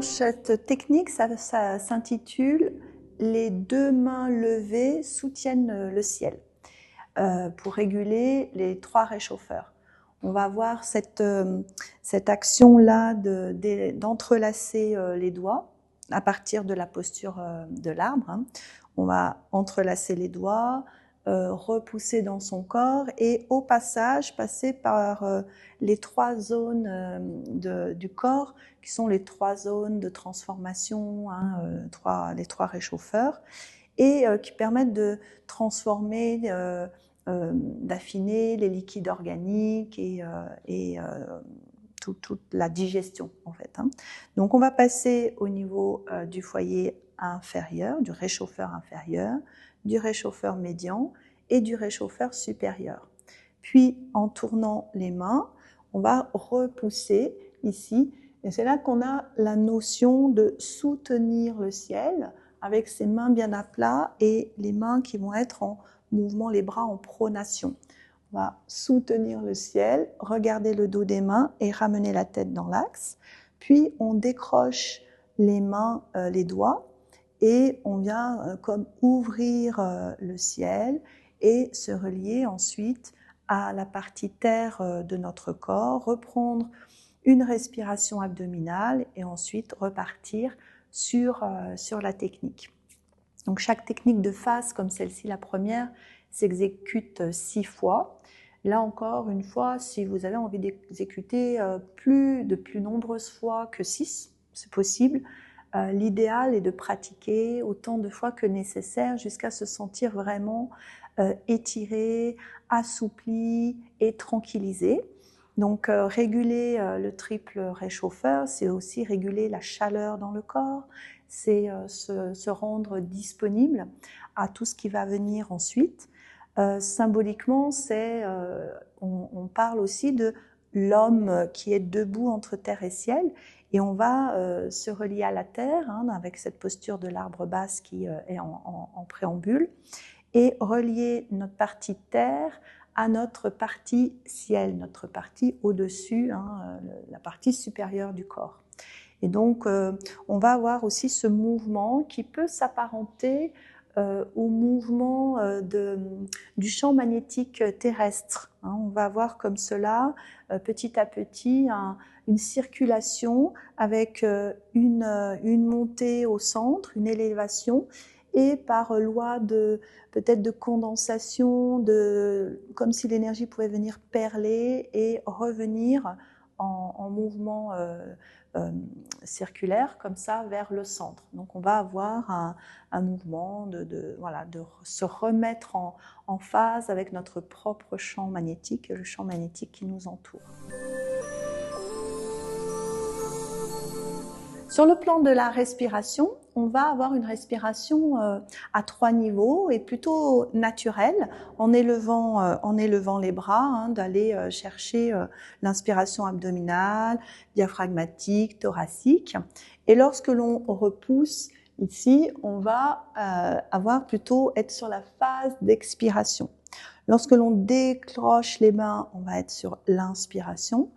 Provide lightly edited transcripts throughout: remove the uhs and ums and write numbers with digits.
cette technique, ça s'intitule « Les deux mains levées soutiennent le ciel » pour réguler les 3 réchauffeurs. On va voir cette action-là d'entrelacer les doigts à partir de la posture de l'arbre. On va entrelacer les doigts, repousser dans son corps et au passage passer par les 3 zones du corps qui sont les 3 zones de transformation, les 3 réchauffeurs et qui permettent de transformer, d'affiner les liquides organiques et toute la digestion en fait. Donc on va passer au niveau du foyer inférieur, du réchauffeur inférieur, du réchauffeur médian et du réchauffeur supérieur. Puis en tournant les mains, on va repousser ici et c'est là qu'on a la notion de soutenir le ciel avec ses mains bien à plat et les mains qui vont être en mouvement, les bras en pronation. On va soutenir le ciel, regarder le dos des mains et ramener la tête dans l'axe. Puis on décroche les mains, les doigts et on vient comme ouvrir le ciel et se relier ensuite à la partie terre de notre corps, reprendre une respiration abdominale et ensuite repartir sur la technique. Donc chaque technique de face comme celle-ci, la première, s'exécute 6 fois. Là encore, une fois, si vous avez envie d'exécuter de plus nombreuses fois que 6, c'est possible. L'idéal est de pratiquer autant de fois que nécessaire jusqu'à se sentir vraiment étiré, assoupli et tranquillisé. Donc réguler le triple réchauffeur, c'est aussi réguler la chaleur dans le corps, c'est se rendre disponible à tout ce qui va venir ensuite. Symboliquement, on parle aussi de l'homme qui est debout entre terre et ciel et on va se relier à la terre avec cette posture de l'arbre basse qui est en préambule et relier notre partie terre à notre partie ciel, notre partie au-dessus, la partie supérieure du corps. Et donc, on va avoir aussi ce mouvement qui peut s'apparenter au mouvement du champ magnétique terrestre. On va avoir comme cela, petit à petit, une circulation avec une montée au centre, une élévation, et par loi peut-être de condensation, comme si l'énergie pouvait venir perler et revenir en mouvement circulaire comme ça vers le centre. Donc on va avoir un mouvement de se remettre en phase avec notre propre champ magnétique et le champ magnétique qui nous entoure. Sur le plan de la respiration, on va avoir une respiration à 3 niveaux et plutôt naturelle, en élevant les bras, d'aller chercher l'inspiration abdominale, diaphragmatique, thoracique. Et lorsque l'on repousse ici, on va être sur la phase d'expiration. Lorsque l'on décroche les mains, on va être sur l'inspiration.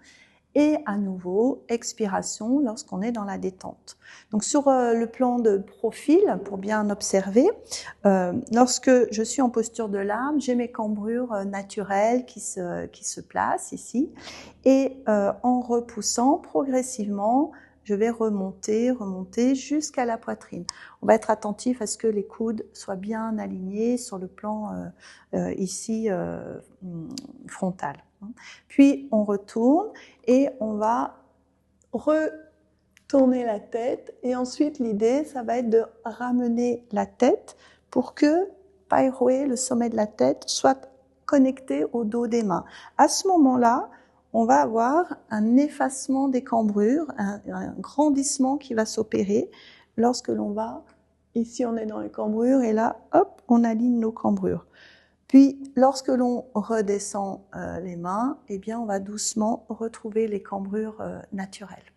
Et à nouveau, expiration lorsqu'on est dans la détente. Donc sur le plan de profil, pour bien observer, lorsque je suis en posture de l'arbre, j'ai mes cambrures naturelles qui se placent ici. Et en repoussant progressivement, je vais remonter jusqu'à la poitrine. On va être attentif à ce que les coudes soient bien alignés sur le plan ici frontal. Puis on retourne et on va retourner la tête et ensuite l'idée ça va être de ramener la tête pour que Pairoé, le sommet de la tête, soit connecté au dos des mains. À ce moment-là, on va avoir un effacement des cambrures, un grandissement qui va s'opérer lorsque l'on va, ici on est dans les cambrures et là hop on aligne nos cambrures. Puis, lorsque l'on redescend les mains, eh bien, on va doucement retrouver les cambrures naturelles.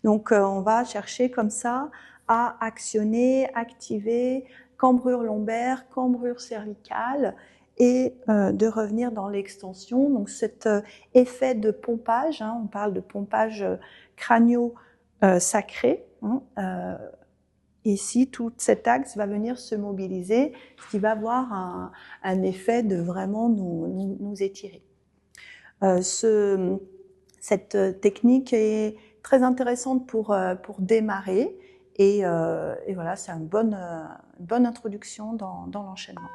Donc, on va chercher comme ça à actionner, activer cambrure lombaire, cambrure cervicale et de revenir dans l'extension. Donc, cet effet de pompage, on parle de pompage sacré. Ici, tout cet axe va venir se mobiliser, ce qui va avoir un effet de vraiment nous étirer. Cette technique est très intéressante pour démarrer et voilà, c'est une bonne introduction dans l'enchaînement.